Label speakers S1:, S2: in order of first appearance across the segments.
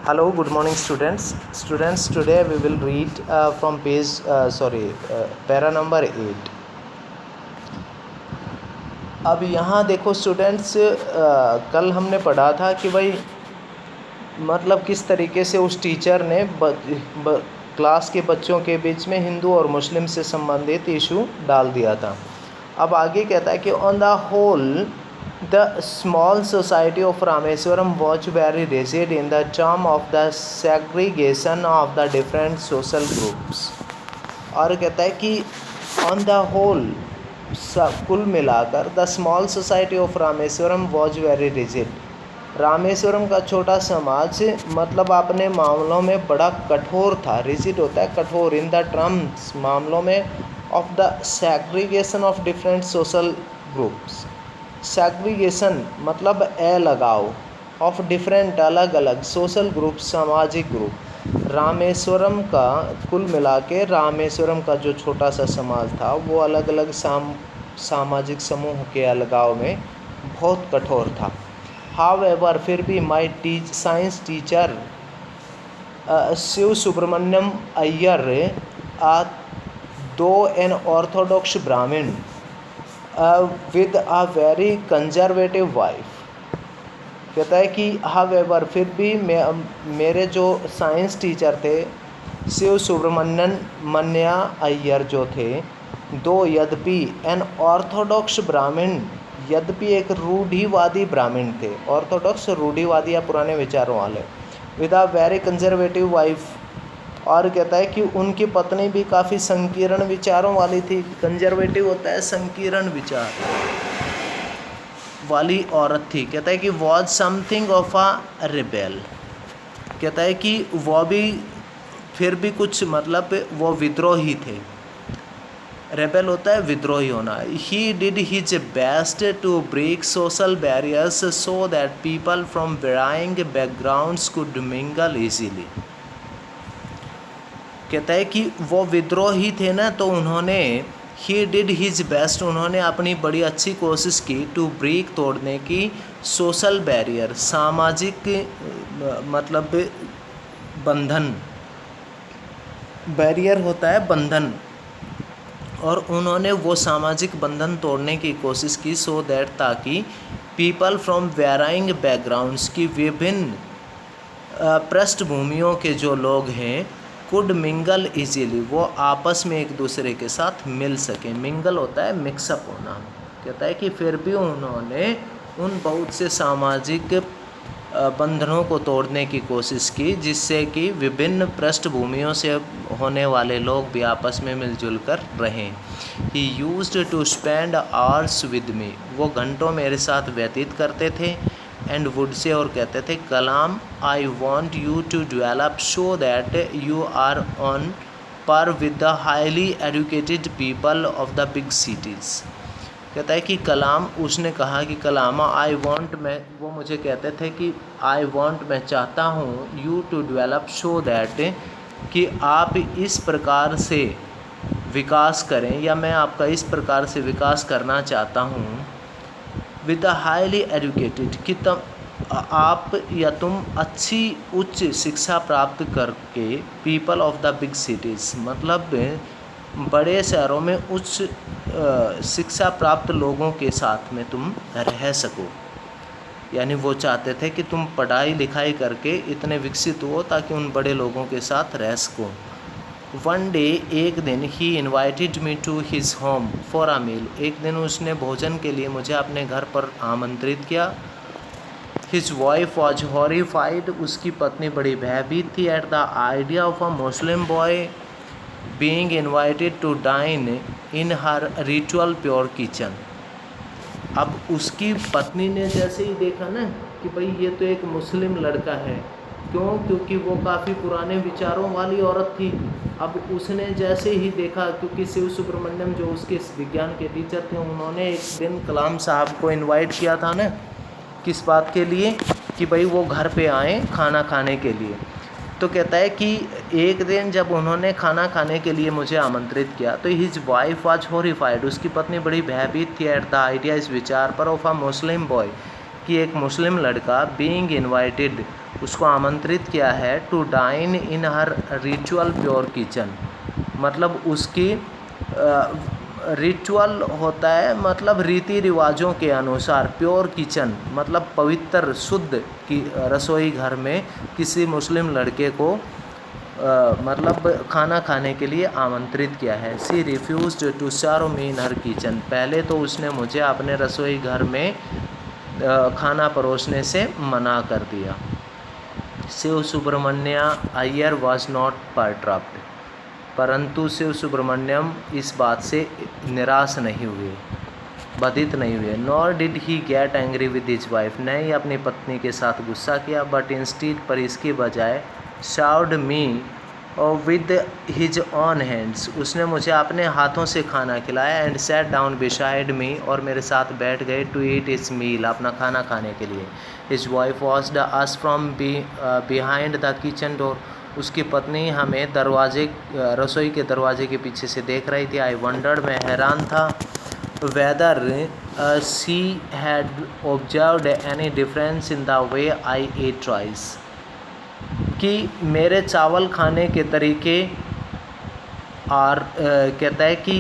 S1: Hello, good morning, students. Students, today we will read from para number 8. अब यहाँ देखो students, कल हमने पढ़ा था कि भाई मतलब किस तरीके से उस टीचर ने क्लास के बच्चों के बीच में हिंदू और मुस्लिम से संबंधित इशू डाल दिया था। अब आगे कहता है कि on the whole the small society of Rameswaram was very rigid in the term of the segregation of the different social groups. और कहता है कि ऑन द होल कुल मिलाकर the small society of Rameswaram was very rigid. Rameswaram का छोटा समाज मतलब अपने मामलों में बड़ा कठोर था। रिजिड होता है कठोर। इन द टर्म्स मामलों में of the segregation of different social groups. Segregation मतलब अलगाव, ऑफ डिफरेंट अलग अलग, सोशल ग्रुप सामाजिक ग्रुप। रामेश्वरम का कुल मिला के रामेश्वरम का जो छोटा सा समाज था वो अलग अलग सामाजिक समूह के अलगाव में बहुत कठोर था। हाउएवर फिर भी my science teacher Shiv Subramaniam Iyer though an orthodox Brahmin with a very conservative wife। कहता है कि हाउएवर फिर भी मेरे जो साइंस टीचर थे शिव सुब्रमण्यम अय्यर जो थे, दो यद्यपि एन ऑर्थोडॉक्स ब्राह्मण, यद्यपि एक रूढ़िवादी ब्राह्मण थे। ऑर्थोडॉक्स रूढ़िवादी या पुराने विचारों वाले। With a very conservative wife. और कहता है कि उनकी पत्नी भी काफ़ी संकीर्ण विचारों वाली थी। कंजर्वेटिव होता है संकीर्ण विचार वाली औरत थी। कहता है कि was something of a rebel. कहता है कि वो भी फिर भी कुछ मतलब वो विद्रोही थे। रेबेल होता है विद्रोही होना। He did his best to break social barriers so that people from varying backgrounds could mingle easily. कहता है कि वो विद्रोही थे ना, तो उन्होंने ही डिड हिज बेस्ट, उन्होंने अपनी बड़ी अच्छी कोशिश की टू ब्रेक तोड़ने की, सोशल बैरियर सामाजिक मतलब बंधन, बैरियर होता है बंधन, और उन्होंने वो सामाजिक बंधन तोड़ने की कोशिश की सो दैट ताकि पीपल फ्रॉम वेराइंग बैकग्राउंड्स की विभिन्न पृष्ठभूमियों के जो लोग हैं कुड मिंगल इजीली, वो आपस में एक दूसरे के साथ मिल सकें। मिंगल होता है मिक्सअप होना। कहता है कि फिर भी उन्होंने उन बहुत से सामाजिक बंधनों को तोड़ने की कोशिश की जिससे कि विभिन्न पृष्ठभूमियों से होने वाले लोग भी आपस में मिलजुल कर रहें। He used to spend hours with me, वो घंटों मेरे साथ व्यतीत करते थे। एंड वुड से, और कहते थे, Kalam I want you to develop so that you are on par with the highly educated people of the big cities. कहता है कि कलाम, उसने कहा कि कलामा आई वॉन्ट, मैं, वो मुझे कहते थे कि आई वॉन्ट, मैं चाहता हूँ, you to develop so that, कि आप इस प्रकार से विकास करें, या मैं आपका इस प्रकार से विकास करना चाहता हूँ, विद द हाईली एजुकेटेड, कि आप या तुम अच्छी उच्च शिक्षा प्राप्त करके, people of the big cities मतलब बड़े शहरों में उच्च शिक्षा प्राप्त लोगों के साथ में तुम रह सको। यानी वो चाहते थे कि तुम पढ़ाई लिखाई करके इतने विकसित हो ताकि उन बड़े लोगों के साथ रह सको। वन डे, एक दिन, he invited me to his home for a meal, एक दिन उसने भोजन के लिए मुझे अपने घर पर आमंत्रित किया। हिज वाइफ वॉज हॉरिफाइड, उसकी पत्नी बड़ी भयभीत थी। At the idea of a Muslim boy being invited to dine in her ritual pure kitchen. अब उसकी पत्नी ने जैसे ही देखा ना कि भाई ये तो एक मुस्लिम लड़का है, क्यों? क्योंकि वो काफ़ी पुराने विचारों वाली औरत थी। अब उसने जैसे ही देखा, क्योंकि शिव सुब्रमण्यम जो उसके विज्ञान के टीचर थे, उन्होंने एक दिन कलाम साहब को इनवाइट किया था ना, किस बात के लिए? कि भाई वो घर पे आएँ खाना खाने के लिए। तो कहता है कि एक दिन जब उन्होंने खाना खाने के लिए मुझे आमंत्रित किया तो हिज वाइफ वाज हॉरिफाइड, उसकी पत्नी बड़ी भयभीत थी। एट द आइडिया, इस विचार पर, ऑफ अ मुस्लिम बॉय, कि एक मुस्लिम लड़का बीइंग इनवाइटेड, उसको आमंत्रित किया है to dine in her ritual pure kitchen. मतलब उसकी रिचुअल होता है मतलब रीति रिवाजों के अनुसार, प्योर किचन मतलब पवित्र शुद्ध की रसोई घर में किसी मुस्लिम लड़के को मतलब खाना खाने के लिए आमंत्रित किया है। She refuse to serve me in her kitchen. पहले तो उसने मुझे अपने रसोई घर में खाना परोसने से मना कर दिया। Shiv Subramania Iyer was not perturbed. परंतु शिव सुब्रमण्यम इस बात से निराश नहीं हुए, बाधित नहीं हुए। Nor did he get angry with his wife. न ही अपनी पत्नी के साथ गुस्सा किया, बट इंस्टीड पर इसकी बजाय served me with his on hands. उसने मुझे अपने हाथों से खाना खिलाया। And sat down beside me, और मेरे साथ बैठ गए टू ईट हिज मील, अपना खाना खाने के लिए। His wife watched us from behind the kitchen door. उसकी पत्नी हमें रसोई के दरवाजे के पीछे से देख रही थी। आई वंडर्ड, मैं हैरान था, whether she had observed any difference in the way I ate rice, कि मेरे चावल खाने के तरीके और कहता है कि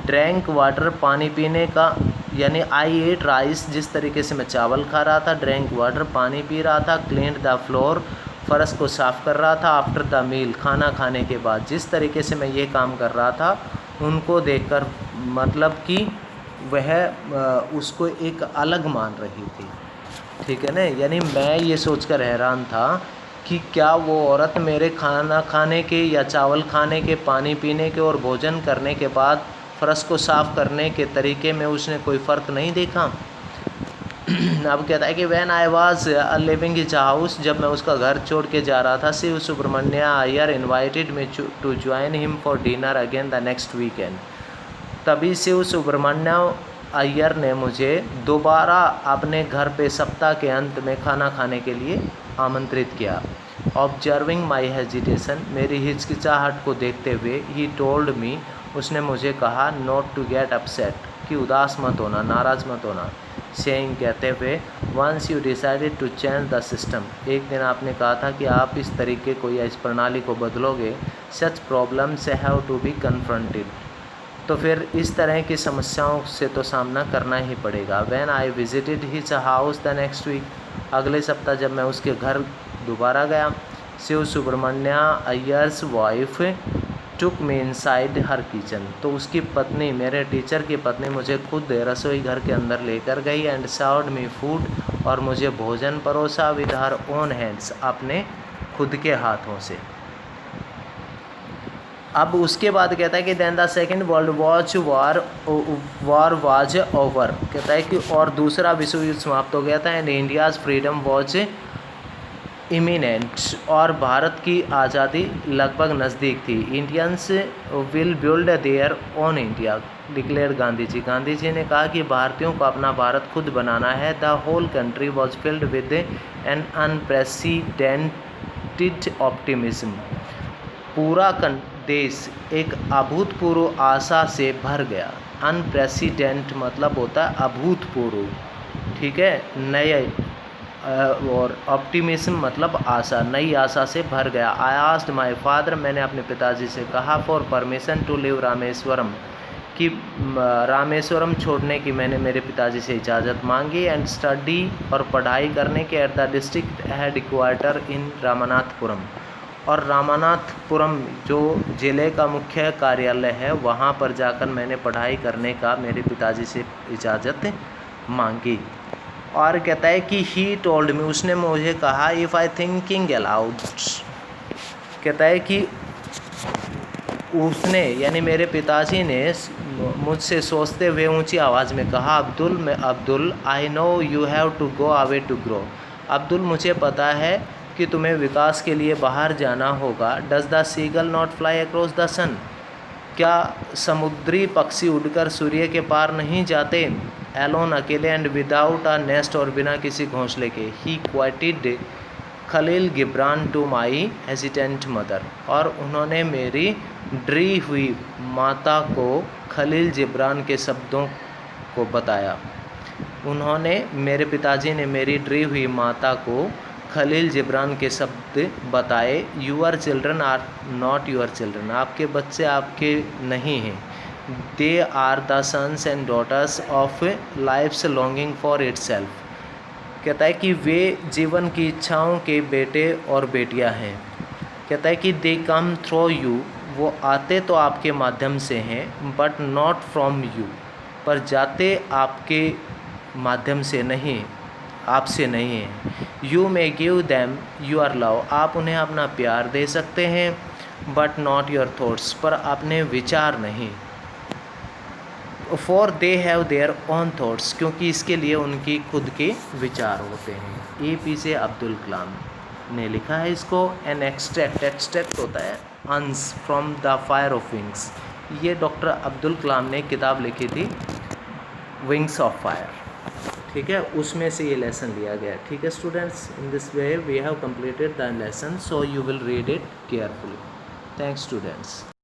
S1: ड्रैंक वाटर, पानी पीने का, यानी आई एट राइस, जिस तरीके से मैं चावल खा रहा था, ड्रैंक वाटर पानी पी रहा था, क्लीन्ड द फ्लोर फर्श को साफ़ कर रहा था, आफ्टर द मील खाना खाने के बाद, जिस तरीके से मैं ये काम कर रहा था उनको देखकर मतलब कि वह उसको एक अलग मान रही थी। ठीक है ना, यानी मैं ये सोचकर हैरान था कि क्या वो औरत मेरे खाना खाने के या चावल खाने के, पानी पीने के और भोजन करने के बाद फर्श को साफ़ करने के तरीके में उसने कोई फ़र्क नहीं देखा। अब कहता है कि when I was leaving his house, जब मैं उसका घर छोड़ के जा रहा था, Shiv Subramania Iyer invited me to join him for dinner again the next weekend. तभी शिव सुब्रमण्य अय्यर ने मुझे दोबारा अपने घर पे सप्ताह के अंत में खाना खाने के लिए आमंत्रित किया। ऑब्जर्विंग माई हेजिटेशन, मेरी हिचकिचाहट को देखते हुए, ही टोल्ड मी, उसने मुझे कहा, नॉट टू गेट अपसेट, कि उदास मत होना, नाराज़ मत होना। सेइंग, कहते हुए, once you decided to change the system, एक दिन आपने कहा था कि आप इस तरीके को या इस प्रणाली को बदलोगे, such problems have to be confronted, तो फिर इस तरह की समस्याओं से तो सामना करना ही पड़ेगा। When I visited his house the next week, अगले सप्ताह जब मैं उसके घर दोबारा गया, Shiv Subramania Iyer's wife took me inside her kitchen, तो उसकी पत्नी, मेरे टीचर की पत्नी, मुझे खुद रसोई घर के अंदर लेकर गई। एंड सर्व्ड मी फूड, और मुझे भोजन परोसा विद हर ओन हैंड्स, अपने खुद के हाथों से। अब उसके बाद कहता है कि then the second world war was over, कहता है कि और दूसरा विश्व युद्ध समाप्त हो गया था। And India's freedom was imminent, और भारत की आज़ादी लगभग नज़दीक थी। Indians will build their own India, declare Gandhi ji. Gandhi ji ने कहा कि भारतीयों को अपना भारत खुद बनाना है। The whole country was filled with an unprecedented optimism, पूरा देश एक अभूतपूर्व आशा से भर गया। अनप्रेसिडेंट मतलब होता है अभूतपूर्व, ठीक है, नए, और ऑप्टिमिज्म मतलब आशा, नई आशा से भर गया। आई आस्क्ड माय फादर, मैंने अपने पिताजी से कहा, for permission to leave Rameswaram, कि रामेश्वरम छोड़ने की मैंने मेरे पिताजी से इजाज़त मांगी। एंड स्टडी, और पढ़ाई करने के, at the district head quarter in Ramanathapuram, और रामनाथपुरम जो ज़िले का मुख्य कार्यालय है, वहाँ पर जाकर मैंने पढ़ाई करने का मेरे पिताजी से इजाज़त मांगी। और कहता है कि ही टोल्ड मी, उसने मुझे कहा, इफ़ आई थिंकिंग अलाउड, कहता है कि उसने, यानी मेरे पिताजी ने मुझसे सोचते हुए ऊंची आवाज़ में कहा, Abdul I know you have to go away to grow, Abdul मुझे पता है कि तुम्हें विकास के लिए बाहर जाना होगा। Does the seagull not fly across the sun, क्या समुद्री पक्षी उड़कर सूर्य के पार नहीं जाते। एलोन, अकेले, एंड विदाउट अ नेस्ट, और बिना किसी घोंसले के। He quoted Khalil Gibran to my hesitant mother, और उन्होंने मेरी डरी हुई माता को खलील जिब्रान के शब्दों को बताया। उन्होंने, मेरे पिताजी ने मेरी डरी हुई माता को खलील जिब्रान के शब्द बताए, your children are not your children, आपके बच्चे आपके नहीं हैं, they are the sons and daughters of life's longing for itself, कहता है कि वे जीवन की इच्छाओं के बेटे और बेटियां हैं। कहता है कि दे कम थ्रू यू, वो आते तो आपके माध्यम से हैं, बट नॉट फ्रॉम यू, पर जाते आपके माध्यम से नहीं, आपसे नहीं है। You may give them your love, आप उन्हें अपना प्यार दे सकते हैं, बट नॉट योर थॉट्स, पर अपने विचार नहीं। For they have their own thoughts, क्योंकि इसके लिए उनकी खुद के विचार होते हैं। APJ अब्दुल कलाम ने लिखा है इसको। एन एक्सट्रैक्ट होता है अंस from the fire of wings, ये डॉक्टर अब्दुल कलाम ने किताब लिखी थी विंग्स ऑफ फायर, ठीक है, उसमें से ये लेसन लिया गया। ठीक है students, in this way we have completed the lesson, so you will read it carefully. Thanks students.